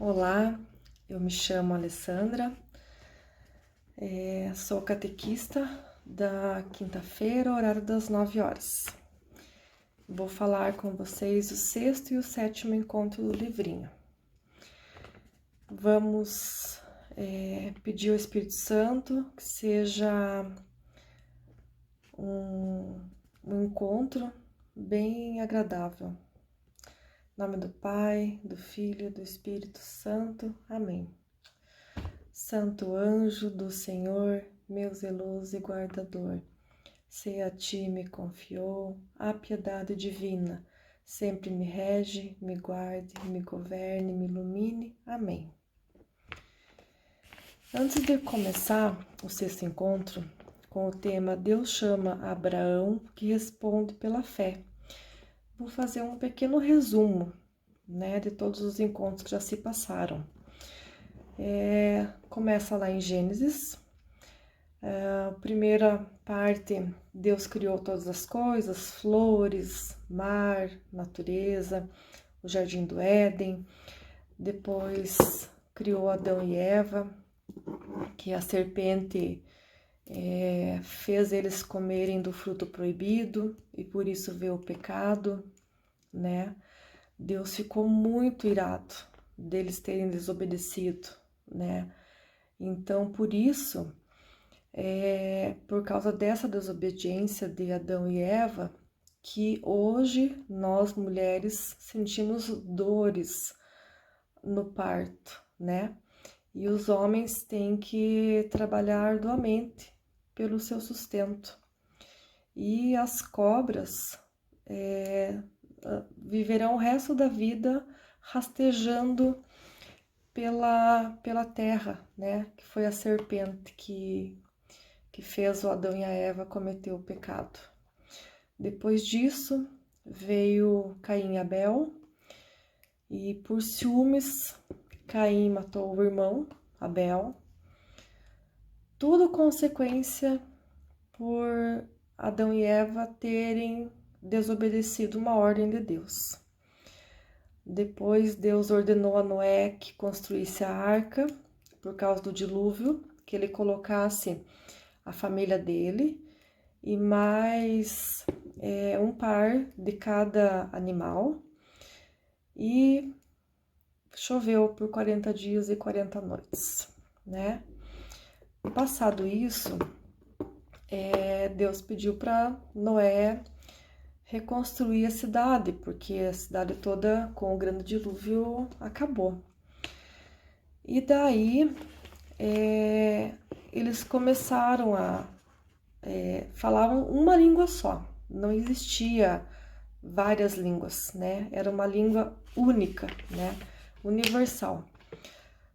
Olá, eu me chamo Alessandra, sou catequista da quinta-feira, horário das 9 horas. Vou falar com vocês o sexto e o sétimo encontro do livrinho. Vamos pedir ao Espírito Santo que seja um encontro bem agradável. Em nome do Pai, do Filho e do Espírito Santo. Amém. Santo anjo do Senhor, meu zeloso e guardador, se a ti me confiou a piedade divina, sempre me rege, me guarde, me governe, me ilumine. Amém. Antes de começar o sexto encontro, com o tema Deus chama Abraão, que responde pela fé, vou fazer um pequeno resumo, de todos os encontros que já se passaram. Começa lá em Gênesis. A primeira parte, Deus criou todas as coisas, flores, mar, natureza, o jardim do Éden. Depois criou Adão e Eva, que a serpente fez eles comerem do fruto proibido e por isso veio o pecado, Deus ficou muito irado deles terem desobedecido, Então, por isso, por causa dessa desobediência de Adão e Eva, que hoje nós mulheres sentimos dores no parto, E os homens têm que trabalhar arduamente pelo seu sustento. E as cobras viverão o resto da vida rastejando pela terra, Que foi a serpente que fez o Adão e a Eva cometer o pecado. Depois disso, veio Caim e Abel, e por ciúmes, Caim matou o irmão, Abel. Tudo consequência por Adão e Eva terem desobedecido uma ordem de Deus. Depois, Deus ordenou a Noé que construísse a arca, por causa do dilúvio, que ele colocasse a família dele e mais um par de cada animal, e choveu por 40 dias e 40 noites, Passado isso, Deus pediu para Noé reconstruir a cidade, porque a cidade toda com o grande dilúvio acabou. E daí eles começaram a falavam uma língua só, não existia várias línguas, Era uma língua única, universal.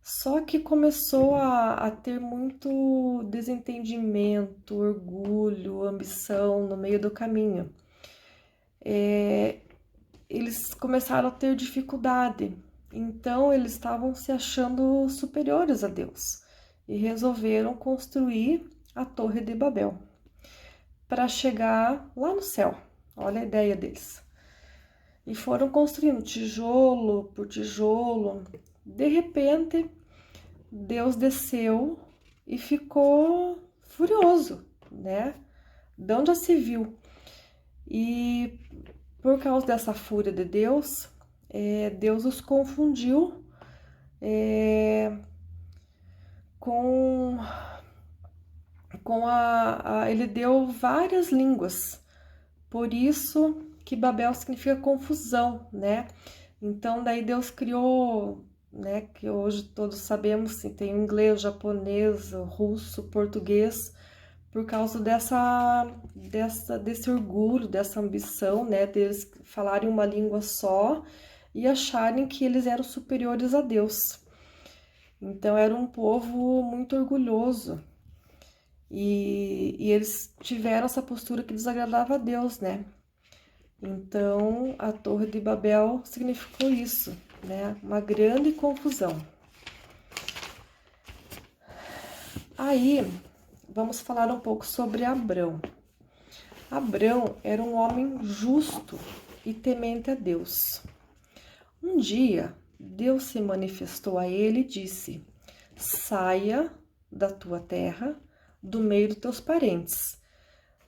Só que começou a ter muito desentendimento, orgulho, ambição no meio do caminho. Eles começaram a ter dificuldade, então eles estavam se achando superiores a Deus e resolveram construir a Torre de Babel para chegar lá no céu. Olha a ideia deles. E foram construindo tijolo por tijolo. De repente, Deus desceu e ficou furioso, De onde já se viu? E por causa dessa fúria de Deus, Deus os confundiu com ele deu várias línguas, por isso que Babel significa confusão, Então daí Deus criou, que hoje todos sabemos, tem o inglês, o japonês, o russo, o português, por causa desse orgulho, dessa ambição, deles falarem uma língua só e acharem que eles eram superiores a Deus. Então era um povo muito orgulhoso. E eles tiveram essa postura que desagradava a Deus, Então, a Torre de Babel significou isso, Uma grande confusão. Aí, vamos falar um pouco sobre Abrão. Abrão era um homem justo e temente a Deus. Um dia, Deus se manifestou a ele e disse: saia da tua terra, do meio dos teus parentes,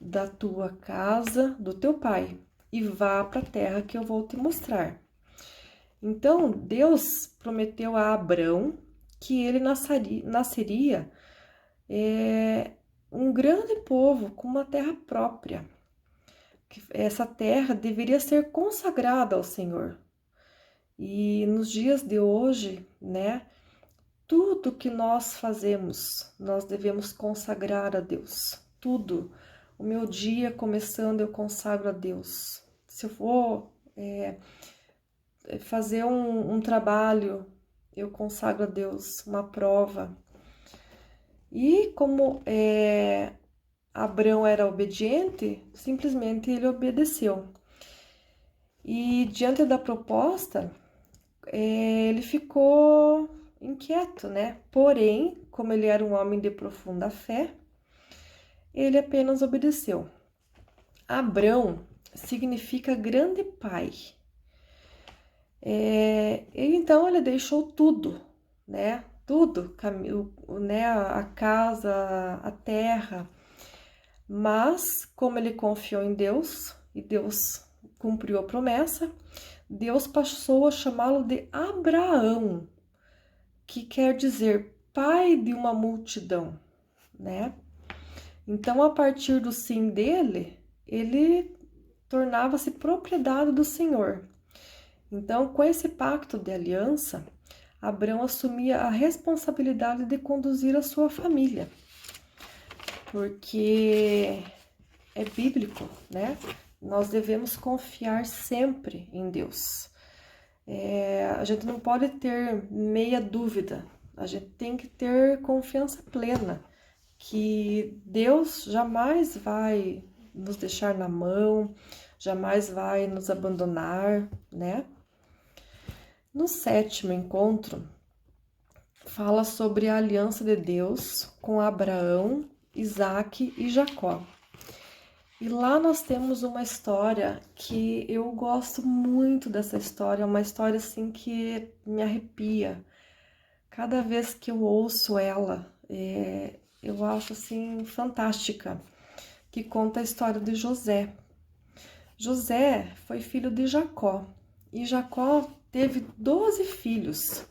da tua casa, do teu pai, e vá para a terra que eu vou te mostrar. Então, Deus prometeu a Abrão que ele nasceria um grande povo com uma terra própria. Essa terra deveria ser consagrada ao Senhor. E nos dias de hoje, né, tudo que nós fazemos, nós devemos consagrar a Deus. Tudo. O meu dia começando, eu consagro a Deus. Se eu for fazer um trabalho, eu consagro a Deus, uma prova. E como Abrão era obediente, simplesmente ele obedeceu. E diante da proposta, ele ficou inquieto, né? Porém, como ele era um homem de profunda fé, ele apenas obedeceu. Abrão significa grande pai. Então ele deixou tudo, né? Tudo, né? A casa, a terra. Mas, como ele confiou em Deus, e Deus cumpriu a promessa, Deus passou a chamá-lo de Abraão, que quer dizer pai de uma multidão, né? Então, a partir do sim dele, ele tornava-se propriedade do Senhor. Então, com esse pacto de aliança, Abrão assumia a responsabilidade de conduzir a sua família, porque é bíblico, né? Nós devemos confiar sempre em Deus. A gente não pode ter meia dúvida, a gente tem que ter confiança plena que Deus jamais vai nos deixar na mão, jamais vai nos abandonar, né? No 7º encontro, fala sobre a aliança de Deus com Abraão, Isaque e Jacó. E lá nós temos uma história que eu gosto muito dessa história, uma história assim que me arrepia. Cada vez que eu ouço ela, eu acho assim fantástica, que conta a história de José. José foi filho de Jacó, e Jacó teve 12 filhos,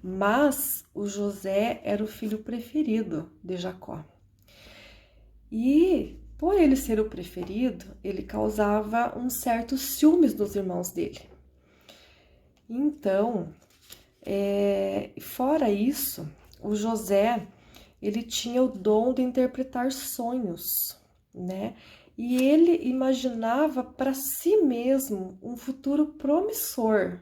mas o José era o filho preferido de Jacó. E por ele ser o preferido, ele causava um certo ciúmes dos irmãos dele. Então, fora isso, o José, ele tinha o dom de interpretar sonhos, né? E ele imaginava para si mesmo um futuro promissor.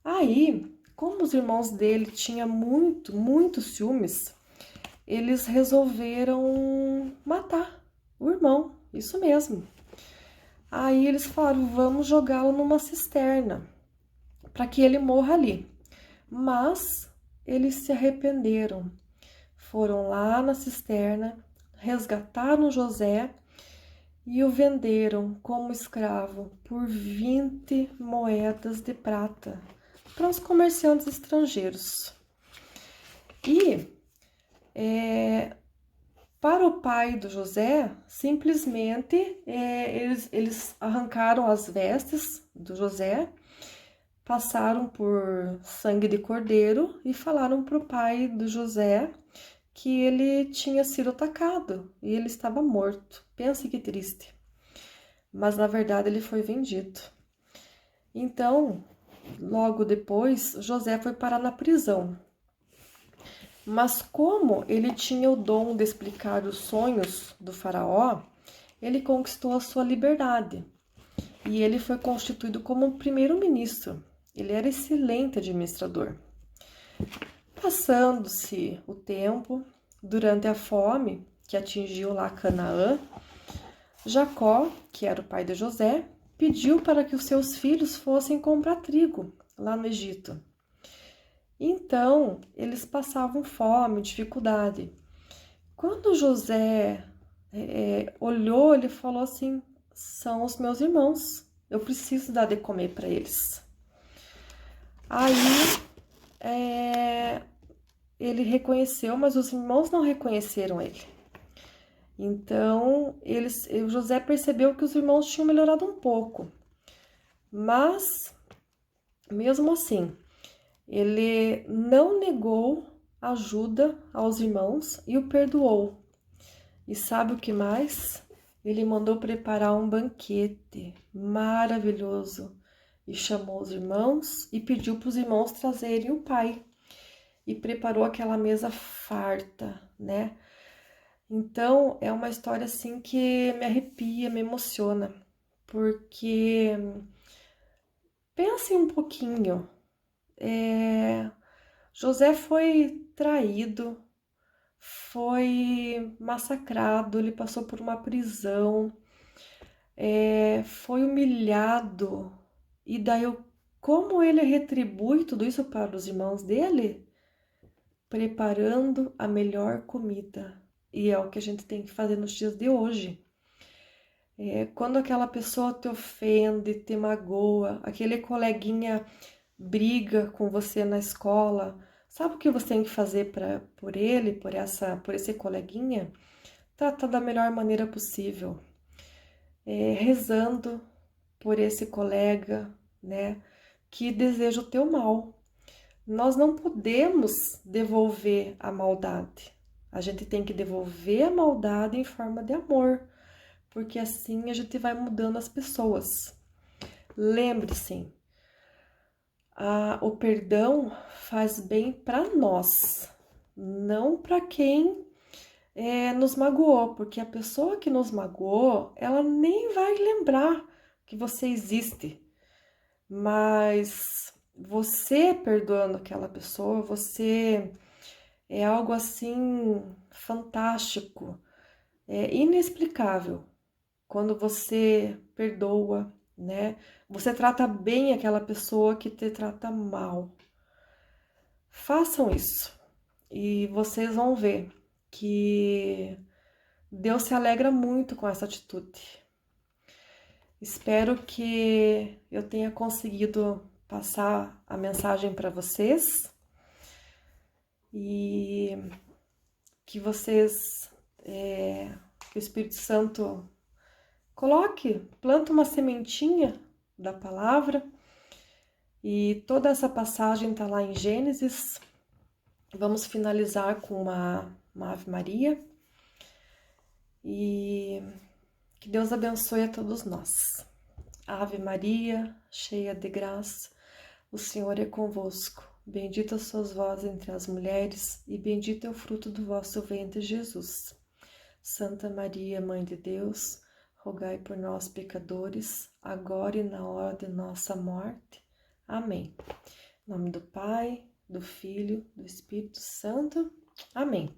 Aí, como os irmãos dele tinham muito ciúmes, eles resolveram matar o irmão, isso mesmo. Aí eles falaram, vamos jogá-lo numa cisterna, para que ele morra ali. Mas eles se arrependeram, foram lá na cisterna, resgataram José e o venderam como escravo por 20 moedas de prata para os comerciantes estrangeiros. E para o pai do José, simplesmente eles arrancaram as vestes do José, passaram por sangue de cordeiro e falaram para o pai do José que ele tinha sido atacado e ele estava morto. Pense que triste. Mas na verdade ele foi vendido. Então, logo depois, José foi parar na prisão. Mas como ele tinha o dom de explicar os sonhos do faraó, ele conquistou a sua liberdade. E ele foi constituído como primeiro-ministro. Ele era excelente administrador. Passando-se o tempo, durante a fome que atingiu lá Canaã, Jacó, que era o pai de José, pediu para que os seus filhos fossem comprar trigo lá no Egito. Então, eles passavam fome, dificuldade. Quando José olhou, ele falou assim, são os meus irmãos, eu preciso dar de comer para eles. Aí ele reconheceu, mas os irmãos não reconheceram ele. Então, o José percebeu que os irmãos tinham melhorado um pouco, mas mesmo assim, ele não negou ajuda aos irmãos e o perdoou. E sabe o que mais? Ele mandou preparar um banquete maravilhoso e chamou os irmãos e pediu para os irmãos trazerem o pai. E preparou aquela mesa farta, né? Então, é uma história assim que me arrepia, me emociona, porque pense um pouquinho, José foi traído, foi massacrado, ele passou por uma prisão, foi humilhado, e daí como ele retribui tudo isso para os irmãos dele? Preparando a melhor comida. E é o que a gente tem que fazer nos dias de hoje. Quando aquela pessoa te ofende, te magoa, aquele coleguinha briga com você na escola, sabe o que você tem que fazer por ele, por esse coleguinha? Tratar da melhor maneira possível, rezando por esse colega, né, que deseja o teu mal. Nós não podemos devolver a maldade. A gente tem que devolver a maldade em forma de amor, porque assim a gente vai mudando as pessoas. Lembre-se, o perdão faz bem para nós, não para quem nos magoou, porque a pessoa que nos magoou, ela nem vai lembrar que você existe, mas você perdoando aquela pessoa, você é algo assim fantástico, inexplicável. Quando você perdoa, né? Você trata bem aquela pessoa que te trata mal. Façam isso e vocês vão ver que Deus se alegra muito com essa atitude. Espero que eu tenha conseguido passar a mensagem para vocês e que vocês, que o Espírito Santo planta uma sementinha da palavra, e toda essa passagem está lá em Gênesis. Vamos finalizar com uma Ave Maria, e que Deus abençoe a todos nós. Ave Maria, cheia de graça, o Senhor é convosco. Bendita sois vós entre as mulheres, e bendito é o fruto do vosso ventre, Jesus. Santa Maria, Mãe de Deus, rogai por nós, pecadores, agora e na hora de nossa morte. Amém. Em nome do Pai, do Filho, do Espírito Santo. Amém.